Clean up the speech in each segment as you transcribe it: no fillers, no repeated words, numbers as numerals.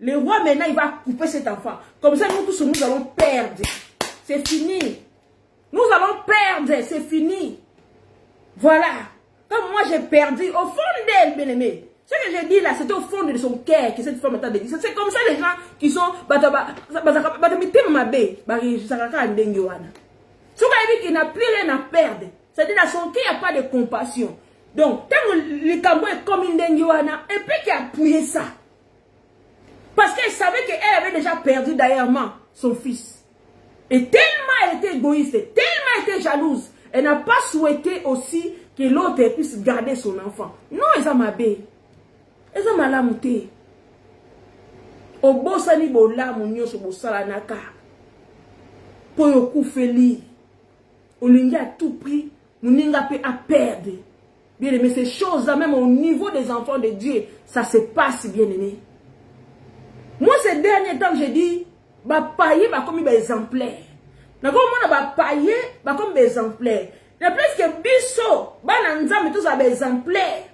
le roi maintenant il va couper cet enfant. Comme ça nous tous nous allons perdre. C'est fini. Nous allons perdre, c'est fini. Voilà. Comme moi j'ai perdu au fond d'elle, bien aimé. Ce que j'ai dit là, c'était au fond de son cœur que cette femme a dit. C'est comme ça les gens qui sont qui n'a plus rien à perdre. C'est-à-dire dans son cœur, il n'y a pas de compassion. Donc, tant le cambo est comme une denguana, et puis qui a appuyé ça. Parce qu'elle savait qu'elle avait déjà perdu d'ailleurs son fils. Et tellement elle était égoïste, tellement elle était jalouse, elle n'a pas souhaité aussi que l'autre puisse garder son enfant. Non, ils ont mabé. Ils ont malamouté. Au beau sani bola mounio so bosala naka. Pour le coup feli. Olingi à tout prix, mouninga peut à perdre. Bien aimé, ces choses-là, même au niveau des enfants de Dieu, ça se passe, bien aimé. Moi, ces derniers temps, j'ai dit, bah, payer, bah, comme des exemplaires. D'accord, moi, bah, payer, bah, comme des exemplaires. Il y a plus que biso, bah, nanza, mais tous des exemplaires.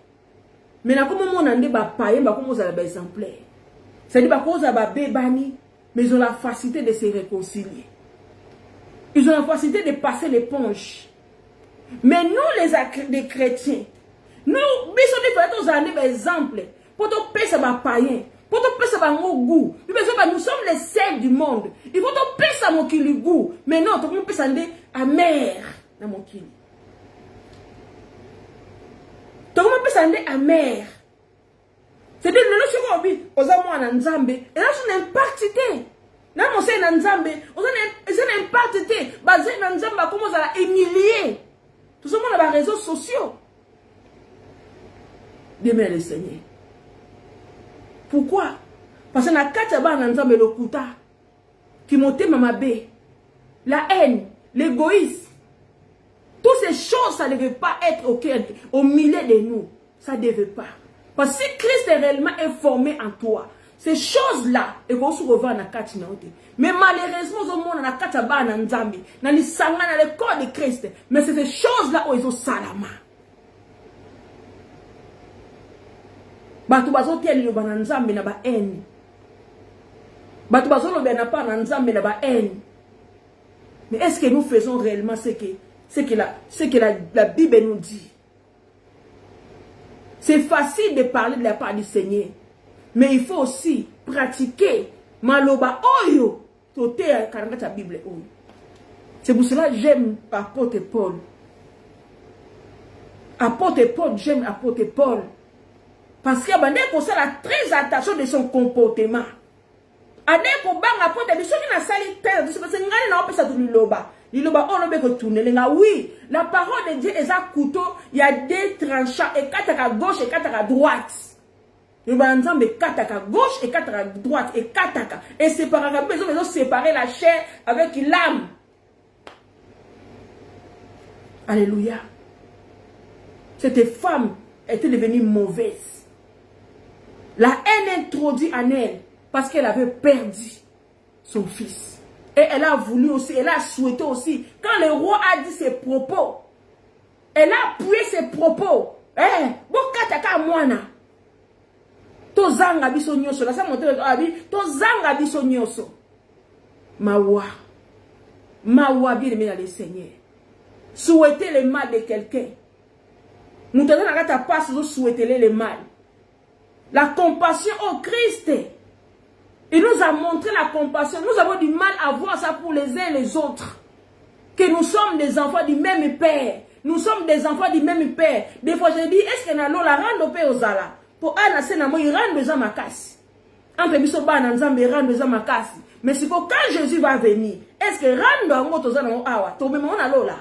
Mais là, comme on a dit, bah, payer, bah, comme on a des exemplaires. C'est-à-dire, bah, cause à bah, bébani, mais ils ont la facilité de se réconcilier. Ils ont la facilité de passer l'éponge. Mais nous, les chrétiens, nous, des exemples. Pour te payer, ça va païen. Pour te payer, ça va goût. Nous sommes les sels du monde. Il faut te payer, ça va goût. Mais non, tu peux payer, ça va amer. Dans mon kili. Tu peux payer, ça va amer. C'est-à-dire, nous, nous, nous, nous, et là, c'est une impactité. Là, on sait dans Nzambe, on sait une impactité. Basé dans Nzambe, comment ça va humilier. Tout ce monde a des réseaux sociaux. Bien le Seigneur. Pourquoi? Parce que na kataba na Nzambe le kuta qui monte mamabé, la haine, l'égoïsme, toutes ces choses, ça ne devait pas être au milieu de nous. Ça ne devait pas. Parce que si Christ est réellement informé en toi, ces choses-là, et qu'on se revoit dans la carte. Mais malheureusement, au monde, dans la carte, dans Nzambi, dans le sang, dans le corps de Christ. Mais c'est ces choses-là où ils ont salama. Batu bazo tieni lo bana Nzambi na ba haine. Batu bazo lo bana pas na Nzambi na ba haine. Mais est-ce que nous faisons réellement ce que la Bible nous dit? C'est facile de parler de la part du Seigneur. Mais il faut aussi pratiquer maloba oyo tote karanga ta Bible oyo. C'est pour cela que j'aime apôtre Paul. Apôtre Paul, j'aime apôtre Paul. Parce qu'il y a très attention de son comportement. Adeko bang apôtre biso ki na sali terre, c'est parce que ngani na opesa tu liloba. Liloba on be ko tourner nga oui, la parole de Dieu est un couteau, il y a deux tranchants et quatre à gauche et quatre à droite. Il va ensemble quatre à gauche et quatre à droite et quatre à et séparer la chair avec l'âme. Alléluia. Cette femme était devenue mauvaise. La haine introduite en elle parce qu'elle avait perdu son fils. Et elle a voulu aussi, elle a souhaité aussi, quand le roi a dit ses propos, elle a appuyé ses propos. Bon, kataka moana. Tozanga biso nyoso, la sa montre abi, tozanga biso nyoso. Mawa bien aimé dans le Seigneur. Souhaiter le mal de quelqu'un. Nous devons pas souhaiter le mal. La compassion au Christ. Il nous a montré la compassion. Nous avons du mal à voir ça pour les uns et les autres. Que nous sommes des enfants du même Père. Nous sommes des enfants du même Père. Des fois je dis, est-ce que nous allons la rendre au Père aux ala? Pour Anna Senamo, il rend besoin ma casse. Entre Bisoba et Nzambe, il rend besoin ma casse. Mais c'est quand Jésus va venir, est-ce que rendre un mot aux ala awa? Tombe mon alola.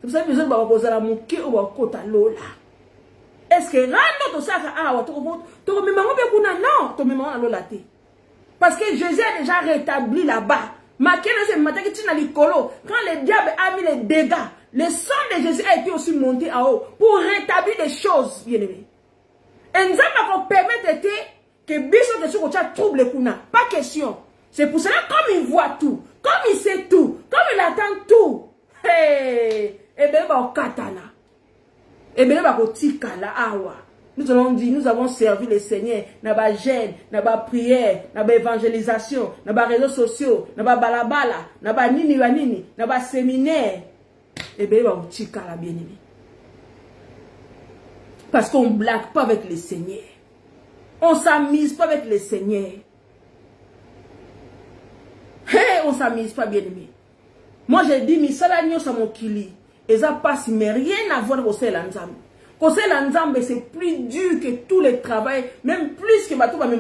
C'est pour ça que besoin de vous ala mouké ou à kota lola. Est-ce que rendre tout ça awa? Tombe maman bien kuna non, tombe maman alola te. Parce que Jésus a déjà rétabli là-bas. Makena c'est matin que tu n'as l'icolo. Quand le diable a mis les dégâts, le sang de Jésus a été aussi monté en haut pour rétablir des choses, bien aimés. Et nous avons permis que Bishop de Sokocha trouble le kuna. Pas question. C'est pour cela, comme il voit tout, comme il sait tout, comme il attend tout. Hey! Et bien, il va au katana. Et bien, il va au tika la awa. Nous allons dire, nous avons servi le Seigneur, n'a pas gêne, n'a pas prière, n'a pas évangélisation, n'a pas réseaux sociaux, n'a pas balabala, n'a pas nini, n'a pas séminaire. Et bien, il va vous tirer la bien-aimée. Parce qu'on ne blague pas avec le Seigneur. On ne s'amuse pas avec le Seigneur. Hey, on ne s'amuse pas, bien-aimé. Moi, j'ai dit, mais ça, là, ça m'a kili. Et ça passe, mais rien à voir avec le Nzambe. Conseil l'ensemble, c'est plus dur que tous les travaux, même plus que bateau, avion.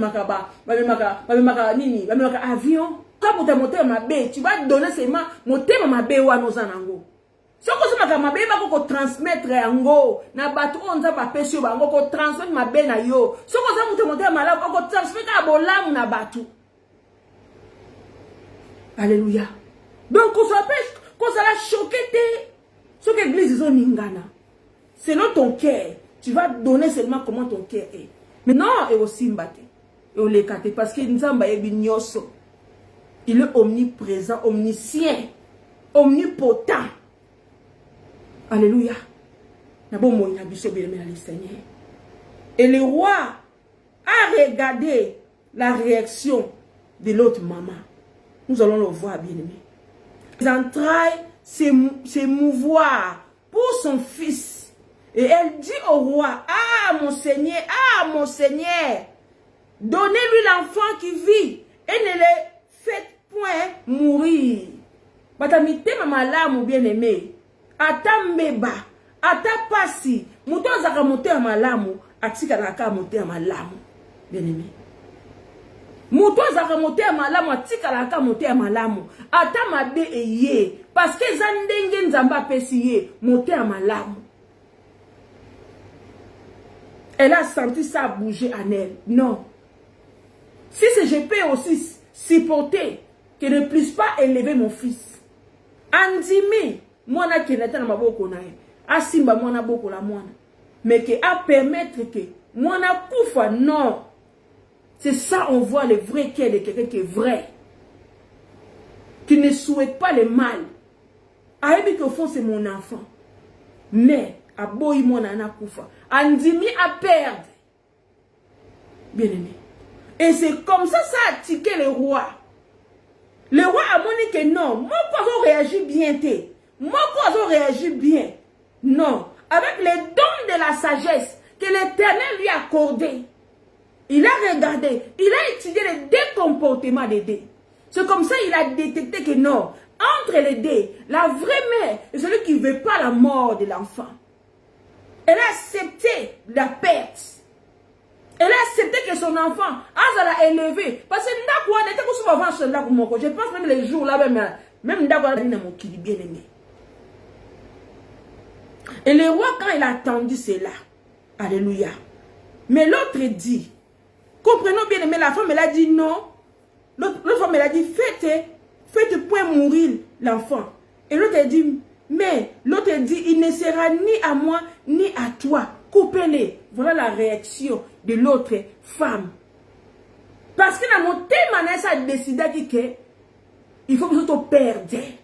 Quand vous te montez ma baie, tu vas donner seulement monter ma baie ou à nos anango. Si on ma baie, va transmettre ango, na bateau, on va pas pêcher, on va transmettre ma baie na yo. Si on va monter ma lame, on va transmettre à bolam na bateau. Alléluia. Donc, on s'appelle, qu'on s'est choqué, ce que l'église ils ont ningana. Selon ton cœur, tu vas donner seulement comment ton cœur est. Mais non, et aussi mbate. Et on les kate parce que Nzamba est binyoso. Il est omniprésent, omniscient, omnipotent. Alléluia. Et le roi a regardé la réaction de l'autre maman. Nous allons le voir, bien-aimé. Les entrailles s'émouvoir pour son fils. Et elle dit au roi, ah mon Seigneur, donnez-lui l'enfant qui vit et ne le faites point mourir. Batamite mama lamu bien-aimé, ata mbeba, ata pasi, muto zaka mote ya malamu, atika naka mote ya malamu, bien-aimé. Muto zaka mote ya malamu, atika naka mote ya malamu, ata mabe eye, parce que zandenge nzamba pesi ye, mote ya malamu. Elle a senti ça bouger en elle. Non. Si je peux aussi supporter que ne puisse pas élever mon fils. Andimi, moi na kenata na maboko na ye. Asimba moi na boko la moi. Mais que à permettre que moi na koufa, non. C'est ça, on voit le vrai cœur de quelqu'un qui est vrai. Qui ne souhaite pas le mal. Aïbi qu'au fond c'est mon enfant. Mais aboyi moi na koufa. Andimi à perdre. Bien-aimé. Et c'est comme ça, ça a tiqué le roi. Le roi a montré que non, mon poisson réagit bien. Mon poisson réagit bien. Non. Avec les dons de la sagesse que l'Éternel lui a accordé. Il a regardé, il a étudié les deux comportements des dés. C'est comme ça qu'il a détecté que non, entre les dés, la vraie mère est celui qui ne veut pas la mort de l'enfant. Elle a accepté la perte. Elle a accepté que son enfant, elle l'a élevé. Parce que je pense même les jours là, même bien aimé. Et le roi, quand il a entendu cela, alléluia. Mais l'autre dit, comprenons bien aimé, la femme, elle a dit non. L'autre femme, elle a dit, faites point mourir l'enfant. Et l'autre a dit, mais l'autre dit, il ne sera ni à moi, ni à toi. Coupez-les. Voilà la réaction de l'autre femme. Parce que dans mon thème, ça a décidé qu'il faut que vous te perdiez.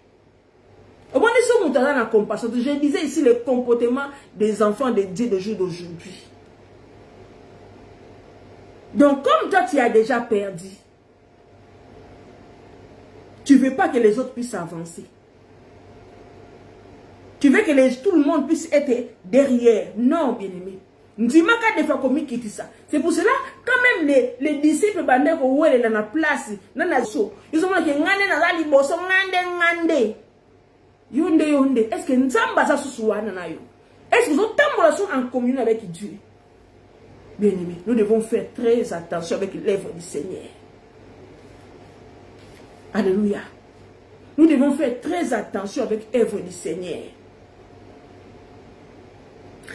Je disais ici le comportement des enfants de Dieu de jour d'aujourd'hui. Donc, comme toi, tu as déjà perdu, tu ne veux pas que les autres puissent avancer. Tu veux que tout le monde puisse être derrière. Non, bien-aimé. C'est pour cela, quand même les disciples, ils ont dit la place, ils ont dit, est-ce que nous sommes en communion avec Dieu? Bien-aimé, nous devons faire très attention avec l'œuvre du Seigneur. Alléluia. Nous devons faire très attention avec l'œuvre du Seigneur.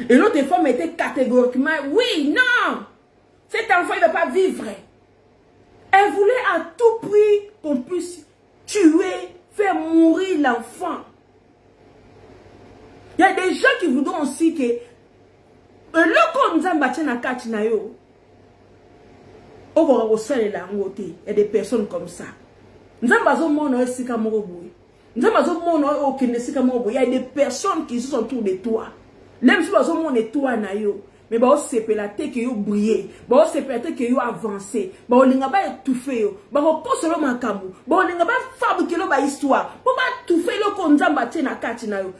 Et l'autre femme était catégoriquement, oui, non, cet enfant, il ne va pas vivre. Elle voulait à tout prix qu'on puisse tuer, faire mourir l'enfant. Il y a des gens qui voudront aussi que il y a des personnes comme ça. Il y a des personnes qui sont autour de toi. Même si tu es toi, mais ba osepela te que yo briller, ba osepela te que yo avancer, ba olinga ba étouffer yo, ba kokosolo makambu, ba olinga ba fabriquer lo ba histoire, ba étouffer lo ko nzamba te na kati na yo.